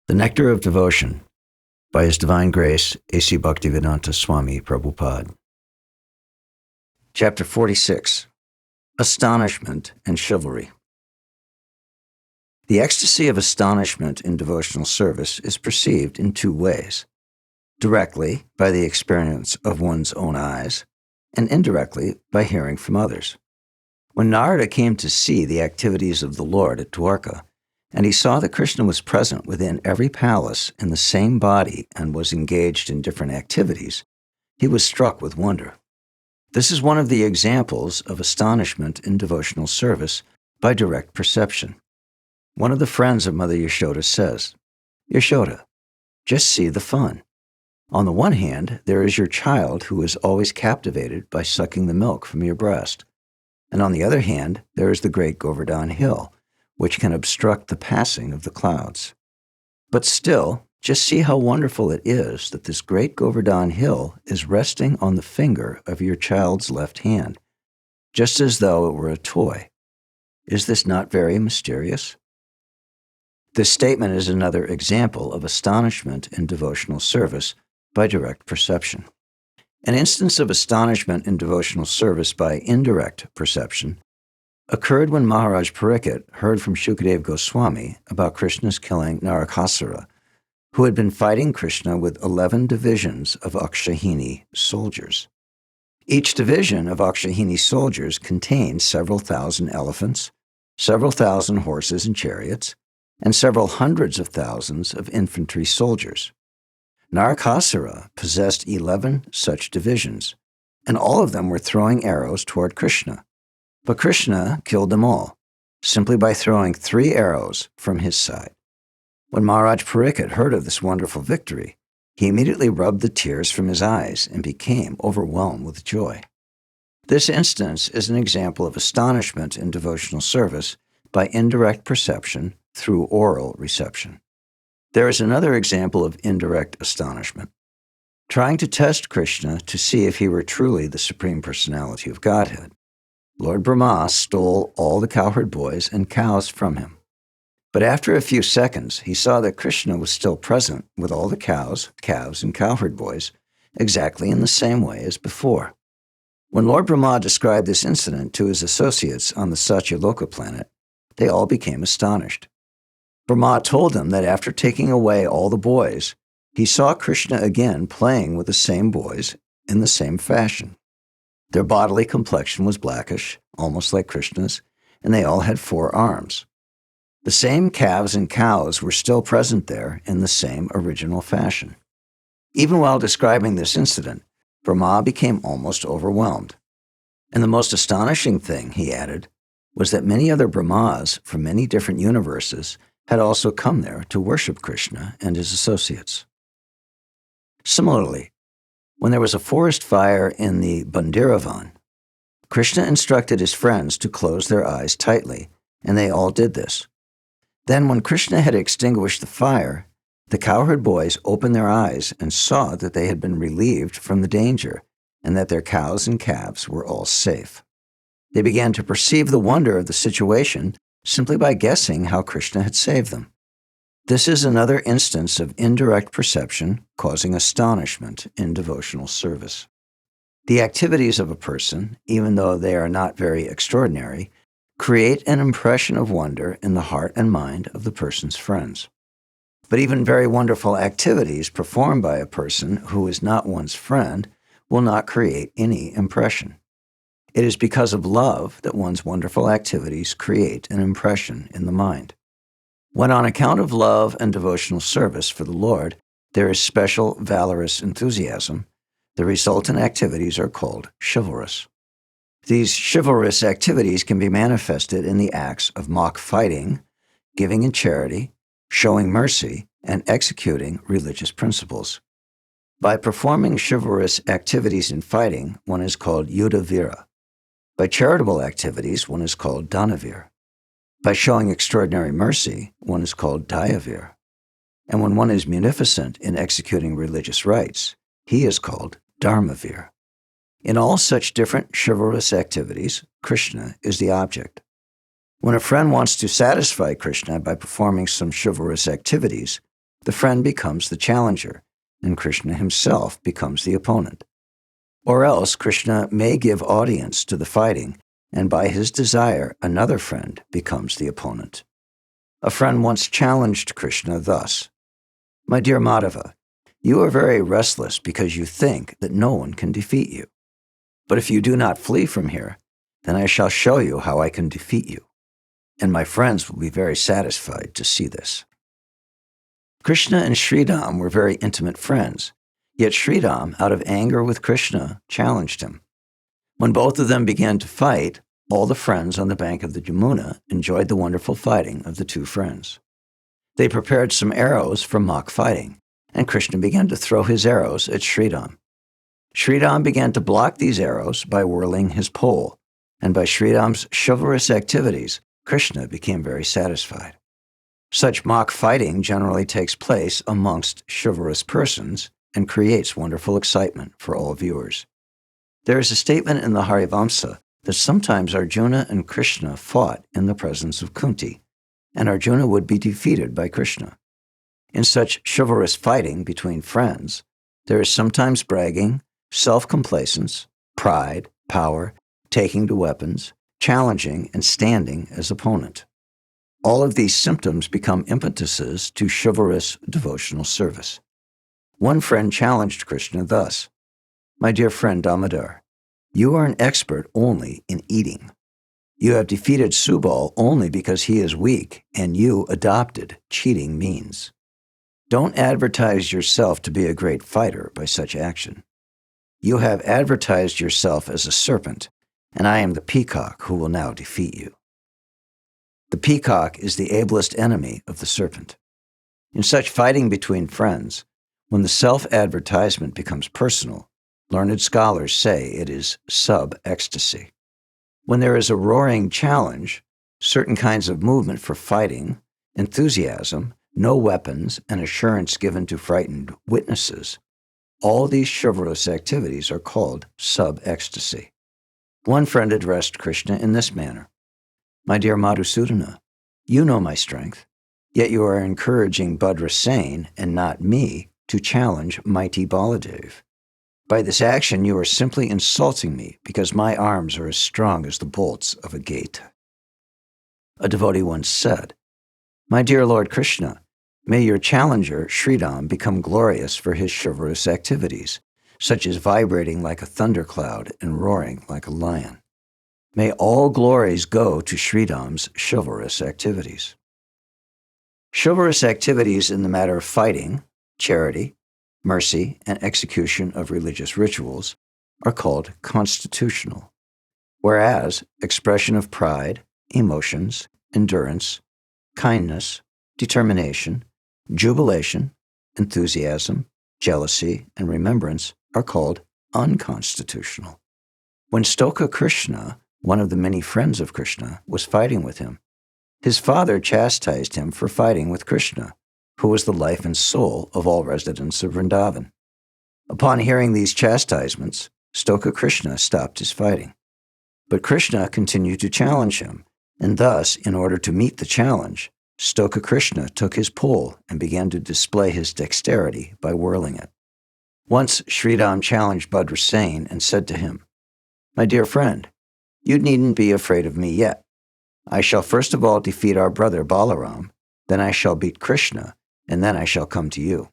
The Nectar of Devotion by His Divine Grace, A.C. Bhaktivedanta Swami, Prabhupāda. Chapter 46, Astonishment and Chivalry. The ecstasy of astonishment in devotional service is perceived in two ways: directly by the experience of one's own eyes, and indirectly by hearing from others. When Narada came to see the activities of the Lord at Dwarka, and he saw that Krishna was present within every palace in the same body and was engaged in different activities, he was struck with wonder. This is one of the examples of astonishment in devotional service by direct perception. One of the friends of Mother Yashoda says, "Yashoda, just see the fun. On the one hand, there is your child who is always captivated by sucking the milk from your breast. And on the other hand, there is the great Govardhan Hill, which can obstruct the passing of the clouds. But still, just see how wonderful it is that this great Govardhan Hill is resting on the finger of your child's left hand, just as though it were a toy. Is this not very mysterious?" This statement is another example of astonishment in devotional service by direct perception. An instance of astonishment in devotional service by indirect perception occurred when Maharaj Pariksit heard from Shukadeva Goswami about Krishna's killing Narakasura, who had been fighting Krishna with 11 divisions of Akshahini soldiers. Each division of Akshahini soldiers contained several thousand elephants, several thousand horses and chariots, and several hundreds of thousands of infantry soldiers. Narakasura possessed 11 such divisions, and all of them were throwing arrows toward Krishna. But Krishna killed them all, simply by throwing 3 arrows from his side. When Maharaj Pariksit heard of this wonderful victory, he immediately rubbed the tears from his eyes and became overwhelmed with joy. This instance is an example of astonishment in devotional service by indirect perception through oral reception. There is another example of indirect astonishment. Trying to test Krishna to see if he were truly the Supreme Personality of Godhead, Lord Brahma stole all the cowherd boys and cows from him. But after a few seconds, he saw that Krishna was still present with all the cows, calves, and cowherd boys, exactly in the same way as before. When Lord Brahma described this incident to his associates on the Satyaloka planet, they all became astonished. Brahma told them that after taking away all the boys, he saw Krishna again playing with the same boys in the same fashion. Their bodily complexion was blackish, almost like Krishna's, and they all had 4 arms. The same calves and cows were still present there in the same original fashion. Even while describing this incident, Brahma became almost overwhelmed. And the most astonishing thing, he added, was that many other Brahmas from many different universes had also come there to worship Krishna and his associates. Similarly, when there was a forest fire in the Bandiravan, Krishna instructed his friends to close their eyes tightly, and they all did this. Then, when Krishna had extinguished the fire, the cowherd boys opened their eyes and saw that they had been relieved from the danger and that their cows and calves were all safe. They began to perceive the wonder of the situation simply by guessing how Krishna had saved them. This is another instance of indirect perception causing astonishment in devotional service. The activities of a person, even though they are not very extraordinary, create an impression of wonder in the heart and mind of the person's friends. But even very wonderful activities performed by a person who is not one's friend will not create any impression. It is because of love that one's wonderful activities create an impression in the mind. When on account of love and devotional service for the Lord, there is special valorous enthusiasm, the resultant activities are called chivalrous. These chivalrous activities can be manifested in the acts of mock fighting, giving in charity, showing mercy, and executing religious principles. By performing chivalrous activities in fighting, one is called Yudhavira. By charitable activities, one is called Danavir. By showing extraordinary mercy, one is called Dayavir. And when one is munificent in executing religious rites, he is called Dharmavir. In all such different chivalrous activities, Krishna is the object. When a friend wants to satisfy Krishna by performing some chivalrous activities, the friend becomes the challenger, and Krishna himself becomes the opponent. Or else Krishna may give audience to the fighting, and by his desire, another friend becomes the opponent. A friend once challenged Krishna thus, "My dear Madhava, you are very restless because you think that no one can defeat you. But if you do not flee from here, then I shall show you how I can defeat you, and my friends will be very satisfied to see this." Krishna and Sridham were very intimate friends, yet Sridham, out of anger with Krishna, challenged him. When both of them began to fight, all the friends on the bank of the Yamuna enjoyed the wonderful fighting of the two friends. They prepared some arrows for mock fighting, and Krishna began to throw his arrows at Sridham. Sridham began to block these arrows by whirling his pole, and by Sridham's chivalrous activities, Krishna became very satisfied. Such mock fighting generally takes place amongst chivalrous persons and creates wonderful excitement for all viewers. There is a statement in the Harivamsa that sometimes Arjuna and Krishna fought in the presence of Kunti, and Arjuna would be defeated by Krishna. In such chivalrous fighting between friends, there is sometimes bragging, self-complacence, pride, power, taking to weapons, challenging, and standing as opponent. All of these symptoms become impetuses to chivalrous devotional service. One friend challenged Krishna thus, "My dear friend Dāmodara, you are an expert only in eating. You have defeated Subala only because he is weak, and you adopted cheating means. Don't advertise yourself to be a great fighter by such action. You have advertised yourself as a serpent, and I am the peacock who will now defeat you." The peacock is the ablest enemy of the serpent. In such fighting between friends, when the self-advertisement becomes personal, learned scholars say it is sub-ecstasy. When there is a roaring challenge, certain kinds of movement for fighting, enthusiasm, no weapons, and assurance given to frightened witnesses, all these chivalrous activities are called sub-ecstasy. One friend addressed Krishna in this manner, "My dear Madhusudana, you know my strength, yet you are encouraging Bhadrasena and not me to challenge mighty Baladev. By this action you are simply insulting me because my arms are as strong as the bolts of a gate." A devotee once said, "My dear Lord Krishna, may your challenger, Sridham, become glorious for his chivalrous activities, such as vibrating like a thundercloud and roaring like a lion. May all glories go to Sridham's chivalrous activities." Chivalrous activities in the matter of fighting, charity, mercy, and execution of religious rituals are called constitutional, whereas expression of pride, emotions, endurance, kindness, determination, jubilation, enthusiasm, jealousy, and remembrance are called unconstitutional. When Stoka Kṛṣṇa, one of the many friends of Krishna, was fighting with him, his father chastised him for fighting with Krishna, who was the life and soul of all residents of Vrindavan. Upon hearing these chastisements, Stoka Kṛṣṇa stopped his fighting. But Krishna continued to challenge him, and thus, in order to meet the challenge, Stoka Kṛṣṇa took his pole and began to display his dexterity by whirling it. Once Sridham challenged Bhadrasena and said to him, "My dear friend, you needn't be afraid of me yet. I shall first of all defeat our brother Balaram, then I shall beat Krishna, and then I shall come to you."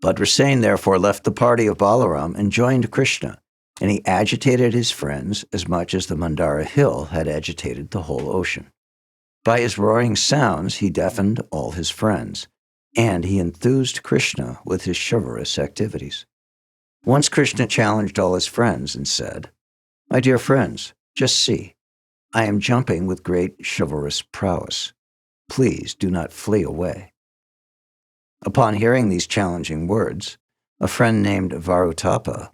Bhadrasena therefore left the party of Balaram and joined Krishna, and he agitated his friends as much as the Mandara hill had agitated the whole ocean. By his roaring sounds he deafened all his friends, and he enthused Krishna with his chivalrous activities. Once Krishna challenged all his friends and said, "My dear friends, just see, I am jumping with great chivalrous prowess. Please do not flee away." Upon hearing these challenging words, a friend named Varutapa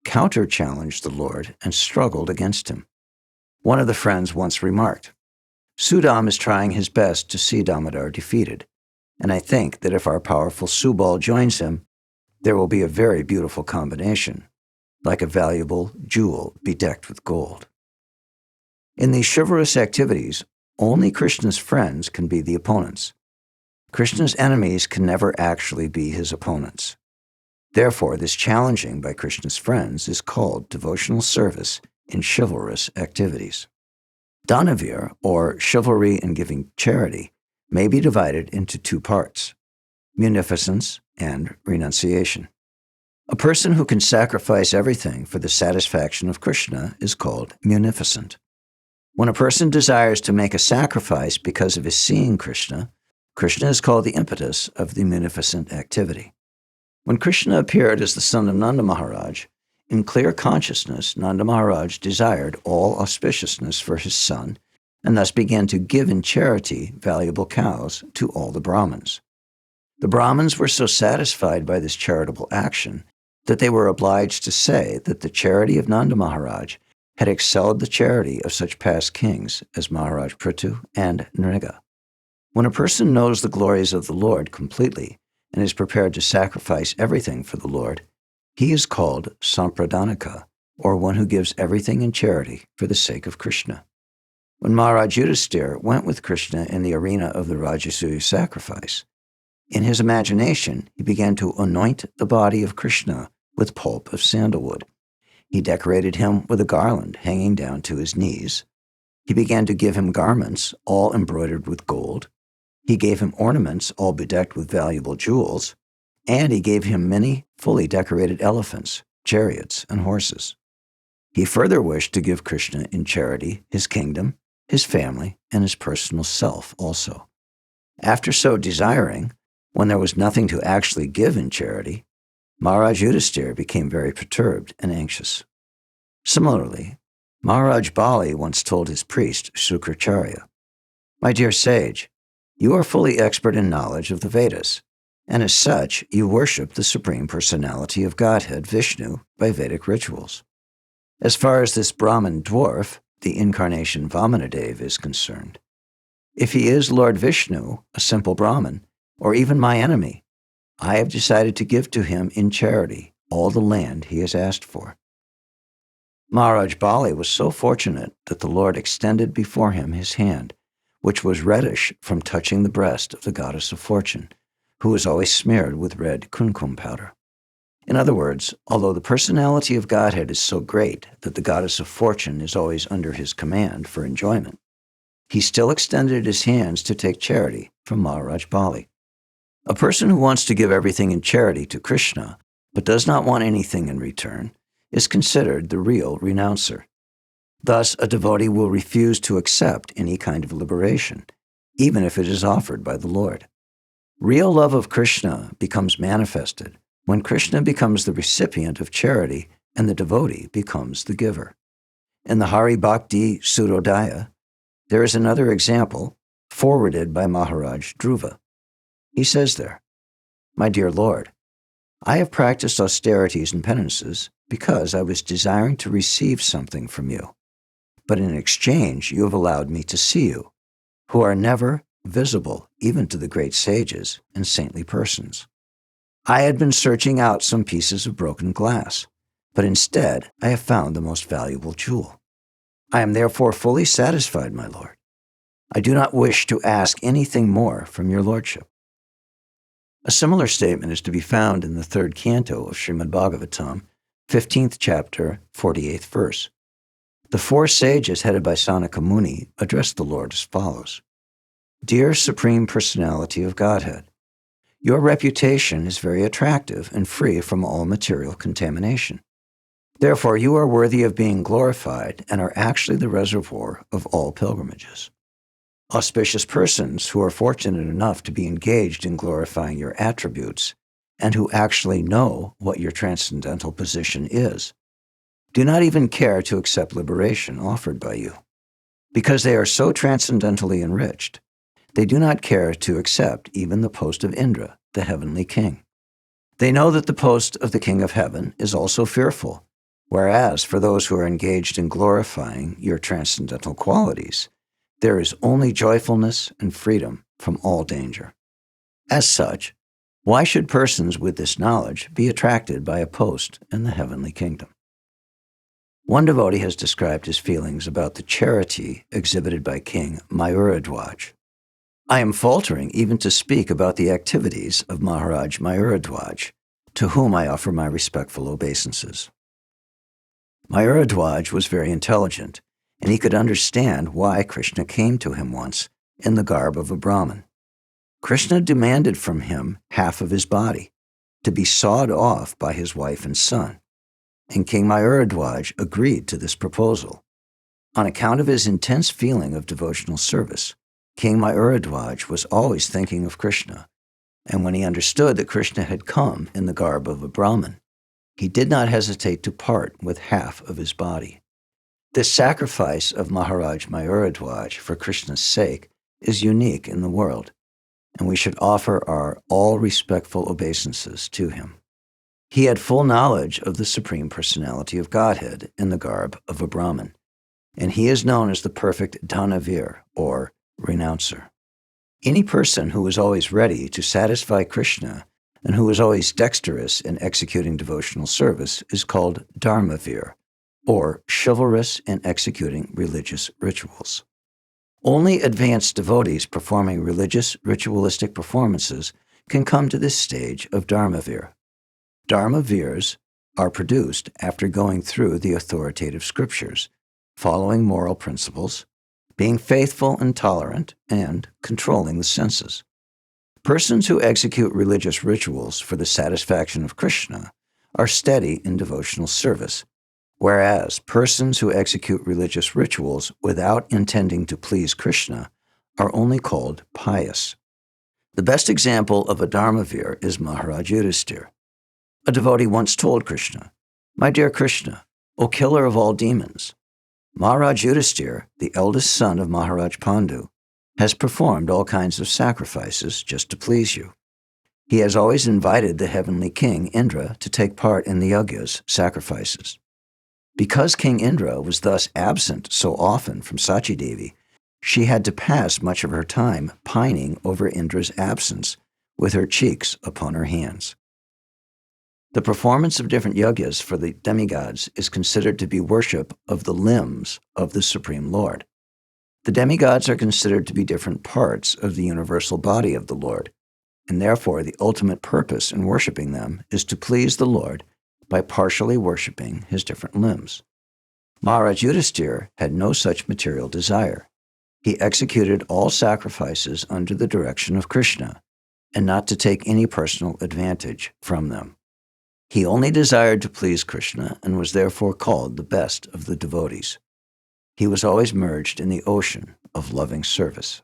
counter-challenged the Lord and struggled against him. One of the friends once remarked, "Sudam is trying his best to see Dāmodara defeated, and I think that if our powerful Subala joins him, there will be a very beautiful combination, like a valuable jewel bedecked with gold." In these chivalrous activities, only Krishna's friends can be the opponents. Krishna's enemies can never actually be his opponents. Therefore, this challenging by Krishna's friends is called devotional service in chivalrous activities. Danavir, or chivalry in giving charity, may be divided into two parts: munificence and renunciation. A person who can sacrifice everything for the satisfaction of Krishna is called munificent. When a person desires to make a sacrifice because of his seeing Krishna, Krishna is called the impetus of the munificent activity. When Krishna appeared as the son of Nanda Maharaj, in clear consciousness, Nanda Maharaj desired all auspiciousness for his son and thus began to give in charity valuable cows to all the Brahmins. The Brahmins were so satisfied by this charitable action that they were obliged to say that the charity of Nanda Maharaj had excelled the charity of such past kings as Maharaj Prithu and Nriga. When a person knows the glories of the Lord completely and is prepared to sacrifice everything for the Lord, he is called Sampradhanika, or one who gives everything in charity for the sake of Krishna. When Maharaj Yudhisthira went with Krishna in the arena of the Rajasuya sacrifice, in his imagination he began to anoint the body of Krishna with pulp of sandalwood. He decorated him with a garland hanging down to his knees. He began to give him garments all embroidered with gold. He gave him ornaments all bedecked with valuable jewels, and he gave him many fully decorated elephants, chariots, and horses. He further wished to give Krishna in charity his kingdom, his family, and his personal self also. After so desiring, when there was nothing to actually give in charity, Maharaj Yudhisthira became very perturbed and anxious. Similarly, Maharaj Bali once told his priest, Shukracharya, "My dear sage, you are fully expert in knowledge of the Vedas, and as such, you worship the Supreme Personality of Godhead, Vishnu, by Vedic rituals. As far as this Brahmin dwarf, the incarnation Vamanadev, is concerned, if he is Lord Vishnu, a simple Brahmin, or even my enemy, I have decided to give to him in charity all the land he has asked for." Maharaj Bali was so fortunate that the Lord extended before him his hand, which was reddish from touching the breast of the goddess of fortune, who was always smeared with red kumkum powder. In other words, although the personality of Godhead is so great that the goddess of fortune is always under his command for enjoyment, he still extended his hands to take charity from Maharaj Bali. A person who wants to give everything in charity to Krishna, but does not want anything in return, is considered the real renouncer. Thus, a devotee will refuse to accept any kind of liberation, even if it is offered by the Lord. Real love of Krishna becomes manifested when Krishna becomes the recipient of charity and the devotee becomes the giver. In the Hari Bhakti Sudodaya, there is another example forwarded by Maharaj Dhruva. He says there, "My dear Lord, I have practiced austerities and penances because I was desiring to receive something from you. But in exchange, you have allowed me to see you, who are never visible even to the great sages and saintly persons. I had been searching out some pieces of broken glass, but instead I have found the most valuable jewel. I am therefore fully satisfied, my Lord. I do not wish to ask anything more from your Lordship." A similar statement is to be found in the 3rd canto of Srimad Bhagavatam, 15th chapter, 48th verse. The 4 sages headed by Sanaka Muni addressed the Lord as follows: "Dear Supreme Personality of Godhead, your reputation is very attractive and free from all material contamination. Therefore, you are worthy of being glorified and are actually the reservoir of all pilgrimages. Auspicious persons who are fortunate enough to be engaged in glorifying your attributes and who actually know what your transcendental position is, do not even care to accept liberation offered by you. Because they are so transcendentally enriched, they do not care to accept even the post of Indra, the heavenly king. They know that the post of the King of Heaven is also fearful, whereas for those who are engaged in glorifying your transcendental qualities, there is only joyfulness and freedom from all danger. As such, why should persons with this knowledge be attracted by a post in the heavenly kingdom?" One devotee has described his feelings about the charity exhibited by King Mayuradhwaj. I am faltering even to speak about the activities of Maharaj Mayuradhwaj, to whom I offer my respectful obeisances. Mayuradhwaj was very intelligent, and he could understand why Krishna came to him once in the garb of a Brahmin. Krishna demanded from him half of his body, to be sawed off by his wife and son, and King Mayuradhwaj agreed to this proposal. On account of his intense feeling of devotional service, King Mayuradhwaj was always thinking of Krishna, and when he understood that Krishna had come in the garb of a Brahmin, he did not hesitate to part with half of his body. This sacrifice of Maharaj Mayuradhwaj for Krishna's sake is unique in the world, and we should offer our all respectful obeisances to him. He had full knowledge of the Supreme Personality of Godhead in the garb of a Brahmin, and he is known as the perfect Dhanavir, or renouncer. Any person who is always ready to satisfy Krishna and who is always dexterous in executing devotional service is called Dharmavir, or chivalrous in executing religious rituals. Only advanced devotees performing religious, ritualistic performances can come to this stage of Dharmavir. Dharmavirs are produced after going through the authoritative scriptures, following moral principles, being faithful and tolerant, and controlling the senses. Persons who execute religious rituals for the satisfaction of Krishna are steady in devotional service, whereas persons who execute religious rituals without intending to please Krishna are only called pious. The best example of a Dharmavir is Maharaj Yudhisthira. A devotee once told Krishna, "My dear Krishna, O killer of all demons, Maharaj Yudhisthira, the eldest son of Maharaj Pandu, has performed all kinds of sacrifices just to please you. He has always invited the heavenly king, Indra, to take part in the yajnas, sacrifices. Because King Indra was thus absent so often from Sachi-Devi, she had to pass much of her time pining over Indra's absence with her cheeks upon her hands." The performance of different yajnas for the demigods is considered to be worship of the limbs of the Supreme Lord. The demigods are considered to be different parts of the universal body of the Lord, and therefore the ultimate purpose in worshiping them is to please the Lord by partially worshiping his different limbs. Maharaj Yudhisthira had no such material desire. He executed all sacrifices under the direction of Krishna, and not to take any personal advantage from them. He only desired to please Krishna and was therefore called the best of the devotees. He was always merged in the ocean of loving service.